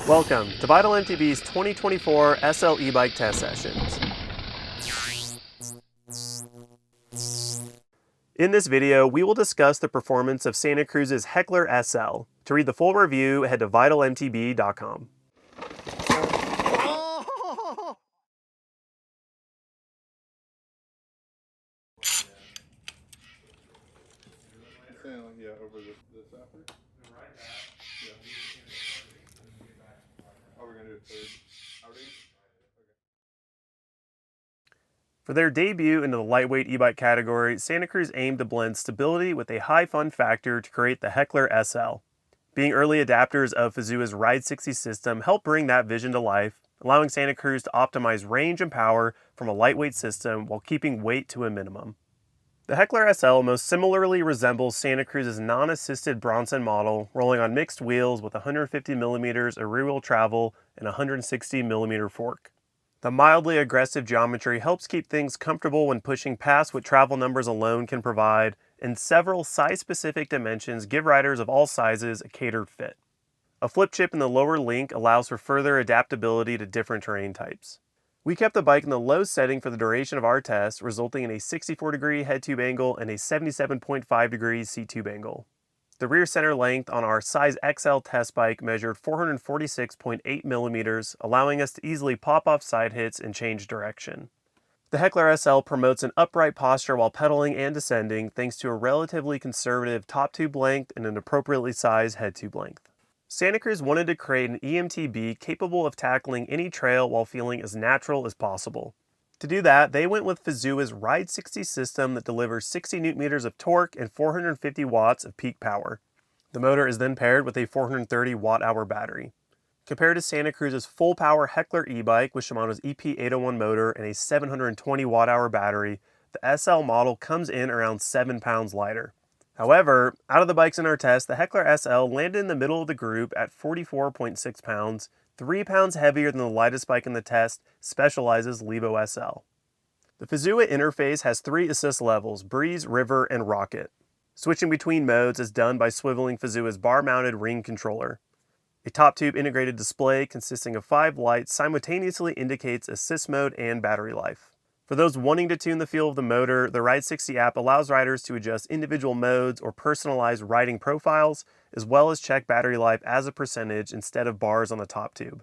Welcome to Vital MTB's 2024 SL e-bike test sessions. In this video, we will discuss the performance of Santa Cruz's Heckler SL. To read the full review, head to vitalmtb.com. Yeah, over this effort. Yeah. Oh, we're gonna do a third outing? Okay. For their debut into the lightweight e-bike category, Santa Cruz aimed to blend stability with a high fun factor to create the Heckler SL. Being early adapters of FAZUA's Ride 60 system helped bring that vision to life, allowing Santa Cruz to optimize range and power from a lightweight system while keeping weight to a minimum. The Heckler SL most similarly resembles Santa Cruz's non-assisted Bronson model, rolling on mixed wheels with 150mm of rear-wheel travel and 160mm fork. The mildly aggressive geometry helps keep things comfortable when pushing past what travel numbers alone can provide, and several size-specific dimensions give riders of all sizes a catered fit. A flip chip in the lower link allows for further adaptability to different terrain types. We kept the bike in the low setting for the duration of our test, resulting in a 64-degree head tube angle and a 77.5-degree seat tube angle. The rear center length on our size XL test bike measured 446.8mm, allowing us to easily pop off side hits and change direction. The Heckler SL promotes an upright posture while pedaling and descending thanks to a relatively conservative top tube length and an appropriately sized head tube length. Santa Cruz wanted to create an eMTB capable of tackling any trail while feeling as natural as possible. To do that, they went with FAZUA's Ride 60 system that delivers 60 Nm of torque and 450 watts of peak power. The motor is then paired with a 430 watt-hour battery. Compared to Santa Cruz's full-power Heckler e-bike with Shimano's EP801 motor and a 720 watt-hour battery, the SL model comes in around 7 pounds lighter. However, out of the bikes in our test, the Heckler SL landed in the middle of the group at 44.6 pounds, 3 pounds heavier than the lightest bike in the test, Specialized's Levo SL. The FAZUA interface has 3 assist levels: Breeze, River, and Rocket. Switching between modes is done by swiveling FAZUA's bar-mounted ring controller. A top-tube integrated display consisting of 5 lights simultaneously indicates assist mode and battery life. For those wanting to tune the feel of the motor, the Ride 60 app allows riders to adjust individual modes or personalize riding profiles, as well as check battery life as a percentage instead of bars on the top tube.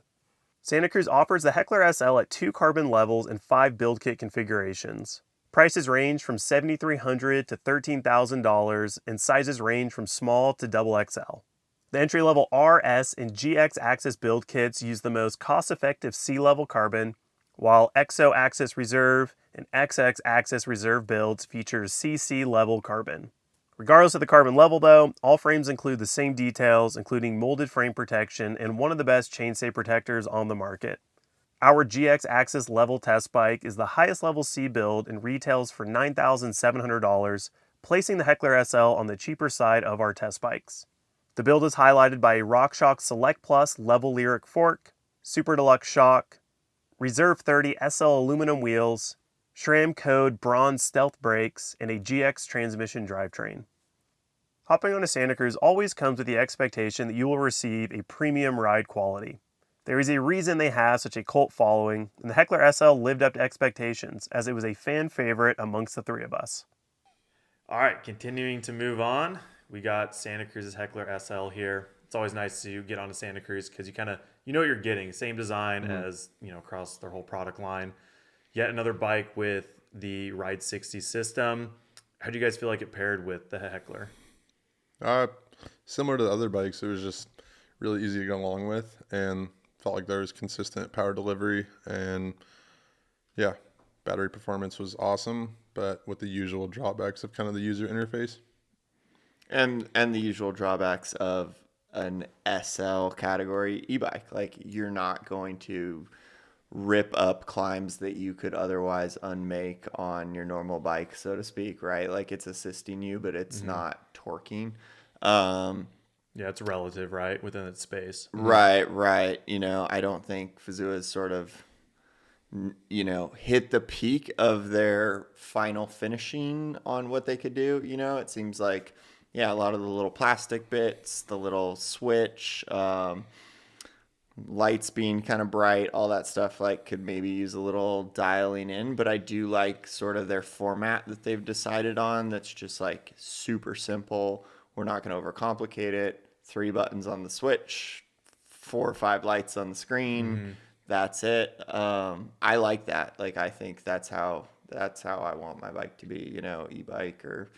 Santa Cruz offers the Heckler SL at 2 carbon levels and 5 build kit configurations. Prices range from $7,300 to $13,000, and sizes range from small to XXL. The entry-level R, S, and GX Axis build kits use the most cost-effective C-level carbon, while XO Axis Reserve and XX Axis Reserve builds feature CC level carbon. Regardless of the carbon level though, all frames include the same details, including molded frame protection and one of the best chainstay protectors on the market. Our GX Axis level test bike is the highest level C build and retails for $9,700, placing the Heckler SL on the cheaper side of our test bikes. The build is highlighted by a RockShox Select Plus level Lyric fork, Super Deluxe shock, Reserve 30 SL aluminum wheels, SRAM code bronze stealth brakes, and a GX transmission drivetrain. Hopping on a Santa Cruz always comes with the expectation that you will receive a premium ride quality. There is a reason they have such a cult following, and the Heckler SL lived up to expectations, as it was a fan favorite amongst the 3 of us. All right, continuing to move on, we got Santa Cruz's Heckler SL here. It's always nice to get on a Santa Cruz because you know what you're getting. Same design as, across their whole product line. Yet another bike with the Ride 60 system. How do you guys feel like it paired with the Heckler? Similar to the other bikes, it was just really easy to go along with, and felt like there was consistent power delivery, and yeah, battery performance was awesome, but with the usual drawbacks of kind of the user interface. And the usual drawbacks of an SL category e-bike. Like, you're not going to rip up climbs that you could otherwise unmake on your normal bike, so to speak, right? Like, it's assisting you, but it's not torquing. Yeah, it's relative, right? Within its space. Right. I don't think FAZUA's sort of, hit the peak of their final finishing on what they could do. It seems like, a lot of the little plastic bits, the little switch, lights being kind of bright, all that stuff like could maybe use a little dialing in, but I do like sort of their format that they've decided on. That's just like super simple. We're not going to overcomplicate it. 3 buttons on the switch, 4 or 5 lights on the screen. That's it. I like that. Like, I think that's how I want my bike to be, e-bike or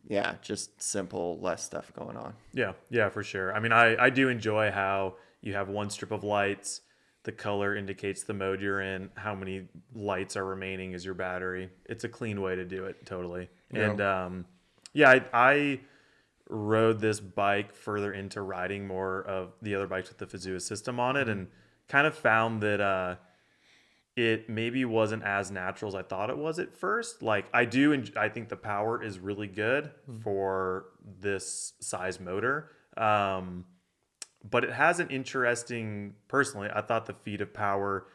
yeah, just simple, less stuff going on. Yeah, for sure. I mean, I do enjoy how you have one strip of lights, the color indicates the mode you're in, how many lights are remaining is your battery. It's a clean way to do it, totally. Yeah. And I rode this bike further into riding more of the other bikes with the FAZUA system on it, and kind of found that it maybe wasn't as natural as I thought it was at first. Like, I think the power is really good for this size motor. But it has an interesting, personally, I thought the feed of power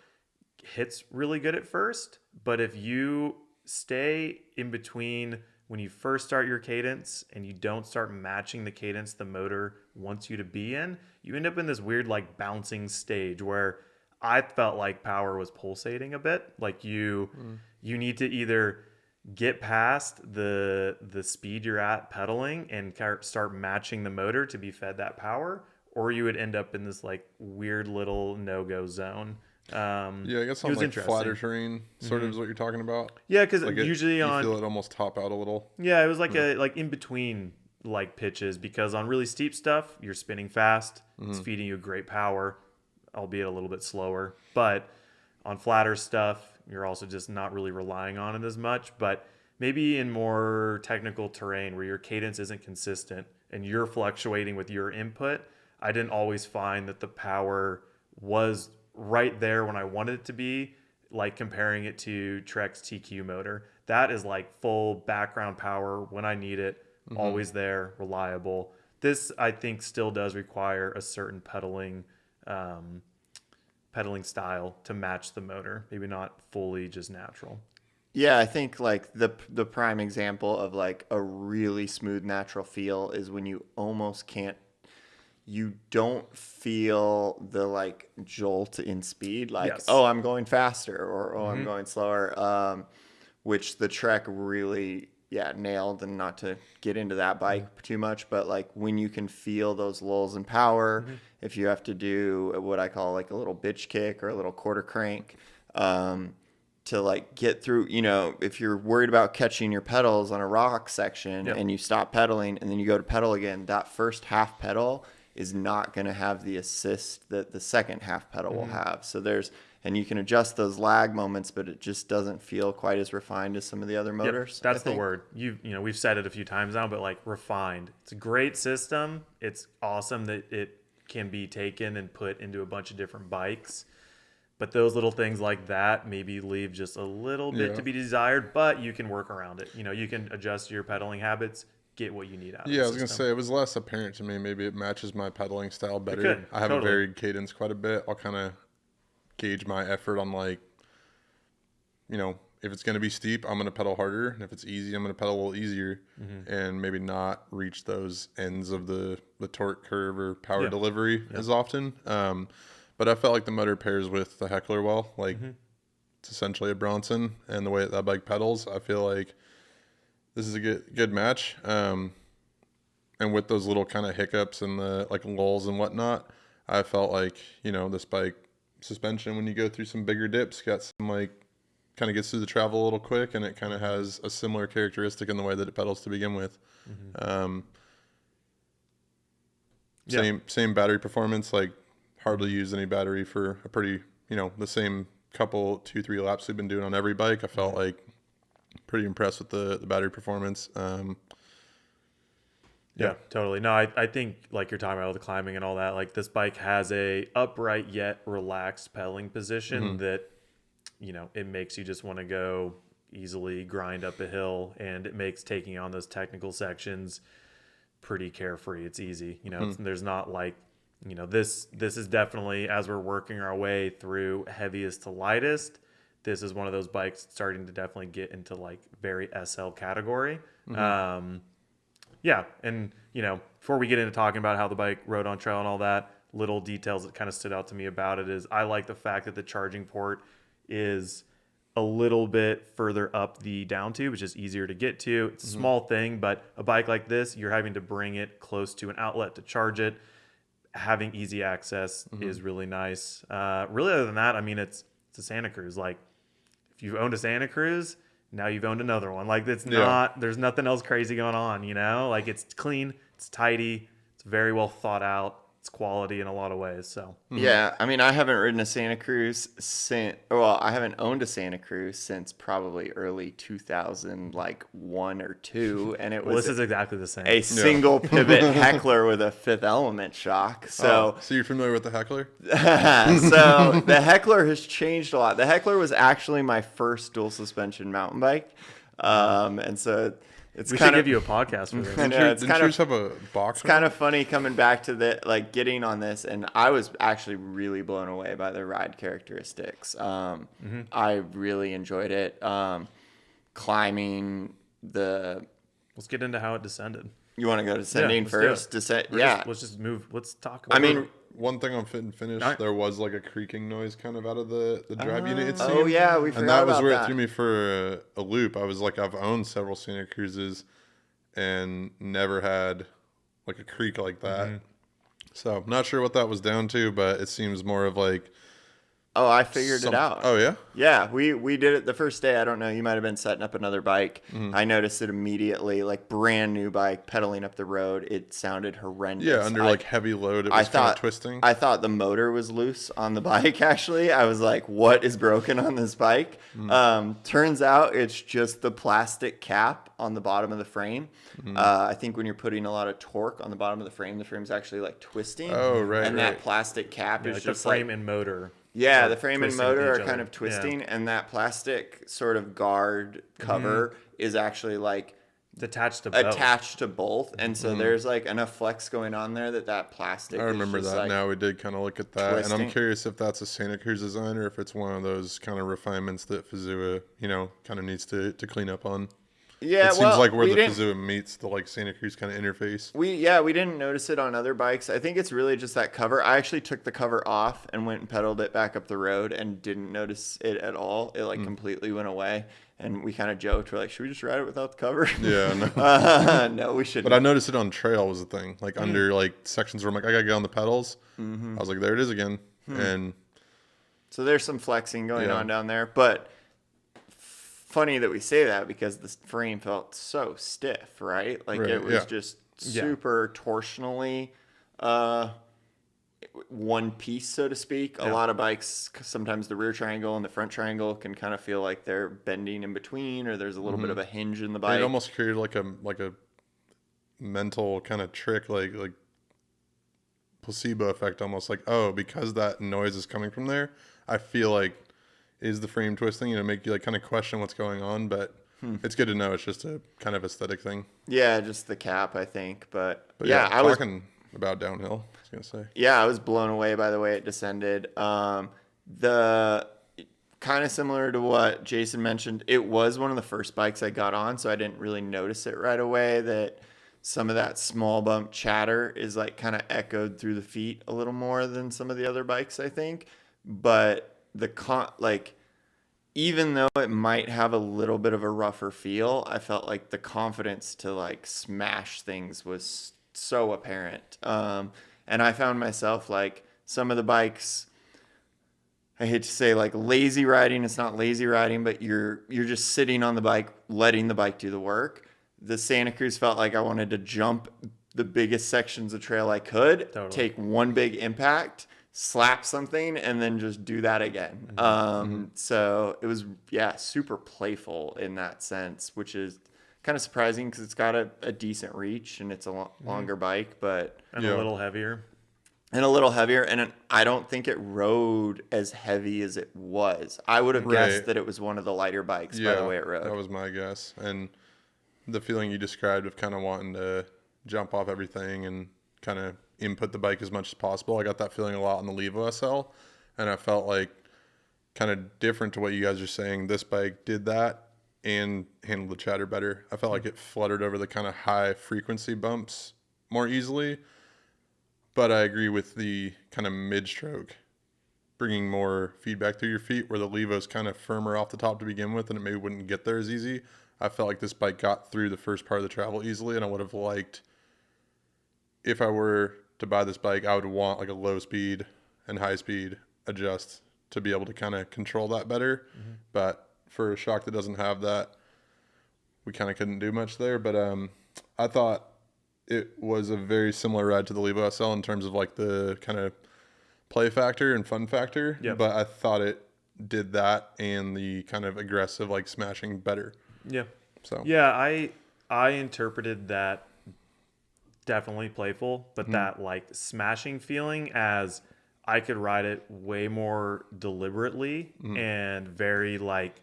hits really good at first. But if you stay in between when you first start your cadence and you don't start matching the cadence the motor wants you to be in, you end up in this weird like bouncing stage where I felt like power was pulsating a bit. Like you need to either get past the speed you're at pedaling and start matching the motor to be fed that power, or you would end up in this like weird little no-go zone. Yeah, I guess on like flatter terrain sort of is what you're talking about. Yeah, because Like usually you on feel it almost top out a little. yeah, it was like a like in between like pitches, because on really steep stuff you're spinning fast, it's feeding you great power, albeit a little bit slower. But on flatter stuff, you're also just not really relying on it as much. But maybe in more technical terrain where your cadence isn't consistent and you're fluctuating with your input, I didn't always find that the power was right there when I wanted it to be, like comparing it to Trek's TQ motor. That is like full background power when I need it, always there, reliable. This, I think, still does require a certain pedaling style to match the motor. Maybe not fully just natural. Yeah, I think like the prime example of like a really smooth natural feel is when you don't feel the like jolt in speed, like, Yes. oh, I'm going faster, or oh, I'm going slower, which the Trek really, nailed. And not to get into that bike too much, but like when you can feel those lulls in power, if you have to do what I call like a little bitch kick or a little quarter crank, to like get through, if you're worried about catching your pedals on a rock section and you stop pedaling and then you go to pedal again, that first half pedal is not going to have the assist that the second half pedal will have. So and you can adjust those lag moments, but it just doesn't feel quite as refined as some of the other motors. Yep, that's the word. We've said it a few times now, but like refined. It's a great system. It's awesome that it can be taken and put into a bunch of different bikes. But those little things like that maybe leave just a little bit to be desired, but you can work around it. You can adjust your pedaling habits, get what you need out of it. Yeah, I was going to say, it was less apparent to me. Maybe it matches my pedaling style better. I have a varied cadence quite a bit. I'll kind of gauge my effort on like, if it's going to be steep, I'm going to pedal harder. And if it's easy, I'm going to pedal a little easier and maybe not reach those ends of the torque curve or power delivery as often. But I felt like the motor pairs with the Heckler well. Like, it's essentially a Bronson, and the way that bike pedals, I feel like this is a good match. And with those little kind of hiccups and the like lulls and whatnot, I felt like, this bike suspension, when you go through some bigger dips, got some like, kind of gets through the travel a little quick, and it kind of has a similar characteristic in the way that it pedals to begin with. Same battery performance, like hardly used any battery for a pretty, the same couple 2-3 laps we've been doing on every bike. I felt like pretty impressed with the battery performance. Yeah, totally. No, I think like you're talking about all the climbing and all that, like this bike has a upright yet relaxed pedaling position that, it makes you just want to go easily grind up a hill, and it makes taking on those technical sections pretty carefree. It's easy. There's not like, this is definitely, as we're working our way through heaviest to lightest, this is one of those bikes starting to definitely get into like very SL category. Yeah. And, before we get into talking about how the bike rode on trail and all that, little details that kind of stood out to me about it is I like the fact that the charging port is a little bit further up the down tube, which is easier to get to. It's a small thing, but a bike like this, you're having to bring it close to an outlet to charge it. Having easy access is really nice. Really, other than that, I mean, it's a Santa Cruz. Like, if you've owned a Santa Cruz, now you've owned another one. Like, it's not, there's nothing else crazy going on, you know? Like, it's clean, it's tidy, it's very well thought out, it's quality in a lot of ways. So Yeah, I mean, I haven't ridden a Santa Cruz since, well, I haven't owned a Santa Cruz since probably early 2000, like 1 or 2, and it well, was this is exactly the same. a single pivot Heckler with a Fifth Element shock. So, So you're familiar with the Heckler? so the Heckler has changed a lot. The Heckler was actually my first dual suspension mountain bike, and so it's We should kind give of you a podcast for this. I know, it's Didn't kind yours of have a box? it's kind of funny coming back to the like getting on this, and I was actually really blown away by the ride characteristics. I really enjoyed it. Climbing the. Let's get into how it descended. You want to go descending let's do it. first? Descent. We're Yeah. just- let's just move. Let's talk I about mean, it. One thing on Fit and Finish, Alright. there was like a creaking noise kind of out of the drive unit. It oh seemed. yeah, we And forgot that was about where it that. threw me for a loop. I was like, I've owned several Santa Cruzes and never had like a creak like that. So not sure what that was down to, but it seems more of like Oh, I figured it out. Oh yeah, Yeah, we did it the first day. I don't know. You might have been setting up another bike. Mm-hmm. I noticed it immediately, like brand new bike pedaling up the road. It sounded horrendous. yeah. Under like heavy load, it I was kind thought of twisting. I thought the motor was loose on the bike. Actually, I was like, "What is broken on this bike?" Turns out it's just the plastic cap on the bottom of the frame. I think when you're putting a lot of torque on the bottom of the frame's actually like twisting. Oh, right, And right. that plastic cap Yeah, is like the just frame like and motor. yeah, are the frame and twisting with motor each are kind other. of twisting, Yeah. and that plastic sort of guard cover is actually like It's attached to both. attached to both, and so there's like enough flex going on there that plastic. I is remember just, that like, now. We did kind of look at that, and twisting. I'm curious if that's a Santa Cruz design or if it's one of those kind of refinements that FAZUA, kind of needs to clean up on. Yeah, It seems well, like where we the didn't- FAZUA meets the like Santa Cruz kind of interface. we didn't notice it on other bikes. I think it's really just that cover. I actually took the cover off and went and pedaled it back up the road and didn't notice it at all. It like completely went away, and we kind of joked. We're like, should we just ride it without the cover? Yeah, no. No, we shouldn't. But I noticed it on trail was the thing. Like under like sections where I'm like, I gotta get on the pedals. I was like, there it is again. And So there's some flexing going Yeah. on down there, but funny that we say that because the frame felt so stiff, right? Like Right, it was yeah. just Yeah. super torsionally one piece, so to speak. A Yeah. lot of bikes, sometimes the rear triangle and the front triangle can kind of feel like they're bending in between, or there's a little bit of a hinge in the bike. it almost created like a mental kind of trick, like placebo effect, almost like, oh, because that noise is coming from there, I feel like is the frame twisting, make you like kind of question what's going on. But it's good to know it's just a kind of aesthetic thing. Yeah, just the cap, I think. But But yeah, I was talking about downhill, I was gonna say. Yeah, I was blown away by the way it descended. The kind of similar to what Jason mentioned, it was one of the first bikes I got on, so I didn't really notice it right away that some of that small bump chatter is like kind of echoed through the feet a little more than some of the other bikes, I think. But even though it might have a little bit of a rougher feel, I felt like the confidence to like smash things was so apparent. And I found myself like some of the bikes, I hate to say like lazy riding, it's not lazy riding, but you're just sitting on the bike, letting the bike do the work. The Santa Cruz felt like I wanted to jump the biggest sections of trail I could, Totally. take one big impact, slap something, and then just do that again. So it was, super playful in that sense, which is kind of surprising because it's got a decent reach and it's a longer bike, but and Yeah. a little heavier. and a little heavier. And I don't think it rode as heavy as it was. I would have guessed Right. that it was one of the lighter bikes by the way it rode. That was my guess. And the feeling you described of kind of wanting to jump off everything and kind of input the bike as much as possible. I got that feeling a lot on the Levo SL, and I felt like kind of different to what you guys are saying. This bike did that and handled the chatter better. I felt like it fluttered over the kind of high frequency bumps more easily, But I agree with the kind of mid-stroke, bringing more feedback through your feet, where the Levo's kind of firmer off the top to begin with, and it maybe wouldn't get there as easy. I felt like this bike got through the first part of the travel easily, and I would have liked, if I were to buy this bike, I would want like a low speed and high speed adjust to be able to kind of control that better. But for a shock that doesn't have that, we kind of couldn't do much there. But I thought it was a very similar ride to the Levo SL in terms of like the kind of play factor and fun factor. Yep. But I thought it did that and the kind of aggressive like smashing better. Yeah. So yeah, I interpreted that definitely playful, but that like smashing feeling as I could ride it way more deliberately and very like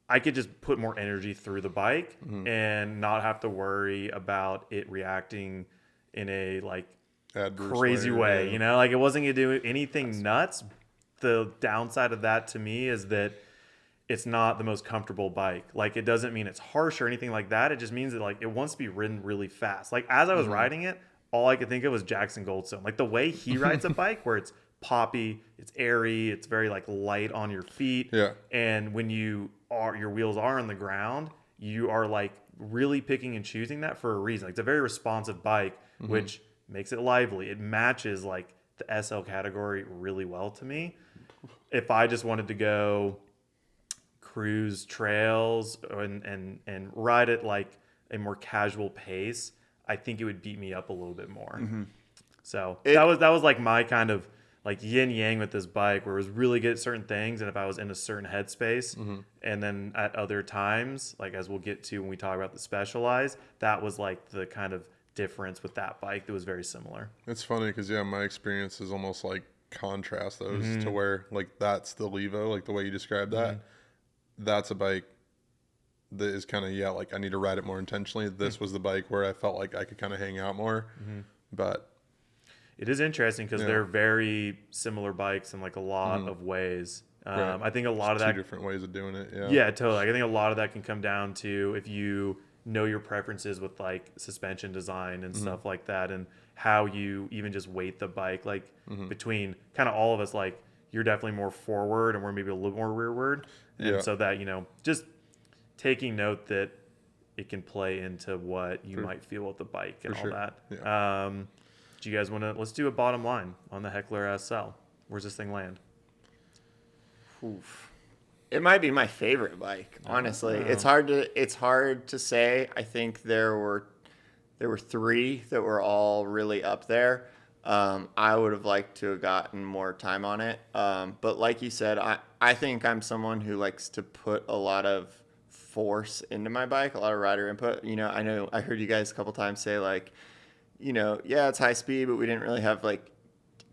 I could just put more energy through the bike and not have to worry about it reacting in a like adverse crazy way, yeah. you know, like it wasn't gonna do anything nuts. The downside of that to me is that it's not the most comfortable bike. Like it doesn't mean it's harsh or anything like that. It just means that like it wants to be ridden really fast. Like as I was riding it, all I could think of was Jackson Goldstone. Like the way he rides a bike where it's poppy, it's airy, it's very like light on your feet. Yeah. And when your wheels are on the ground, you are like really picking and choosing that for a reason. Like it's a very responsive bike, which makes it lively. It matches like the SL category really well to me. If I just wanted to go cruise trails and ride at like a more casual pace, I think it would beat me up a little bit more. So that was like my kind of like yin yang with this bike, where it was really good at certain things, and if I was in a certain headspace, and then at other times, like as we'll get to when we talk about the Specialized, that was like the kind of difference with that bike that was very similar. It's funny because my experience is almost like contrast those to where like that's the Levo, like the way you described that. That's a bike that is kind of like I need to ride it more intentionally. This was the bike where I felt like I could kind of hang out more. But it is interesting because they're very similar bikes in like a lot of ways. Right. I think a lot of two that different ways of doing it. Yeah, totally. Like, I think a lot of that can come down to if you know your preferences with like suspension design and stuff like that, and how you even just weight the bike. Like between kind of all of us, like you're definitely more forward and we're maybe a little more rearward. And so that, just taking note that it can play into what you might feel with the bike and all that. Yeah. Do you guys want to, let's do a bottom line on the Heckler SL. Where's this thing land? Oof. It might be my favorite bike, honestly. It's hard to say. I think there were three that were all really up there. I would have liked to have gotten more time on it. But like you said, I think I'm someone who likes to put a lot of force into my bike, a lot of rider input. I heard you guys a couple times say like, it's high speed, but we didn't really have like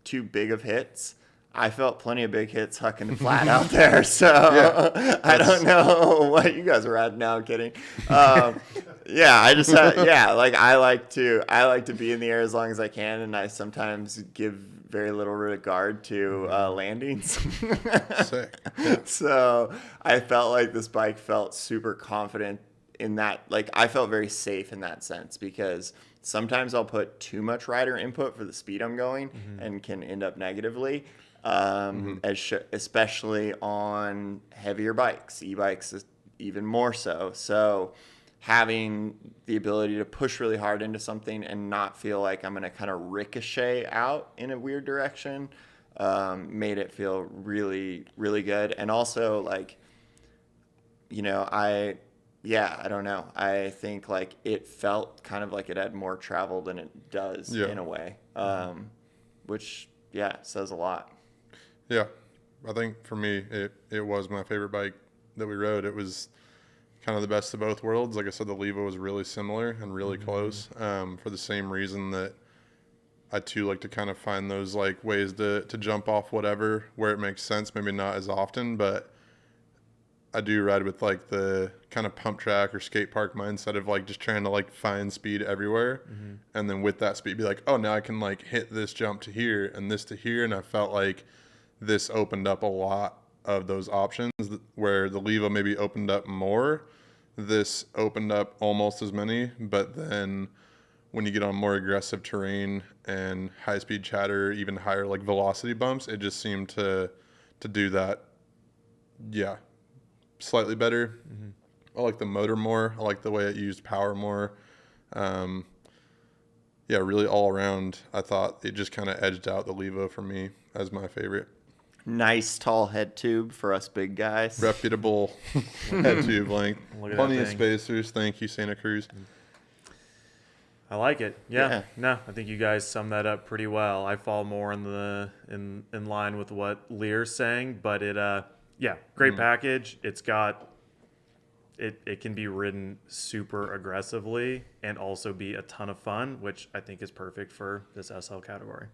too big of hits. I felt plenty of big hits hucking the flat out there, so I don't know what you guys are riding now. I'm kidding. I just like I like to be in the air as long as I can, and I sometimes give very little regard to landings. Sick. So I felt like this bike felt super confident in that. Like I felt very safe in that sense, because sometimes I'll put too much rider input for the speed I'm going and can end up negatively. Especially on heavier bikes, e-bikes is even more so. So having the ability to push really hard into something and not feel like I'm going to kind of ricochet out in a weird direction made it feel really, really good. And also like, I don't know. I think like it felt kind of like it had more travel than it does in a way, which says a lot. Yeah, I think for me, it was my favorite bike that we rode. It was kind of the best of both worlds. Like I said, the Levo was really similar and really close for the same reason that I too like to kind of find those like ways to jump off whatever where it makes sense. Maybe not as often, but I do ride with like the kind of pump track or skate park mindset of like just trying to like find speed everywhere. And then with that speed be like, oh, now I can like hit this jump to here and this to here. And I felt like this opened up a lot of those options where the Levo maybe opened up more. This opened up almost as many, but then when you get on more aggressive terrain and high speed chatter, even higher like velocity bumps, it just seemed to do that. Yeah, slightly better. I like the motor more. I like the way it used power more. Yeah, really all around, I thought it just kind of edged out the Levo for me as my favorite. Nice tall head tube for us big guys. Reputable head tube length. Look at Plenty that of thing. spacers. Thank you, Santa Cruz. I like it. Yeah. Yeah. No, I think you guys summed that up pretty well. I fall more in line with what Lear's saying, but great package. It's got it can be ridden super aggressively and also be a ton of fun, which I think is perfect for this SL category.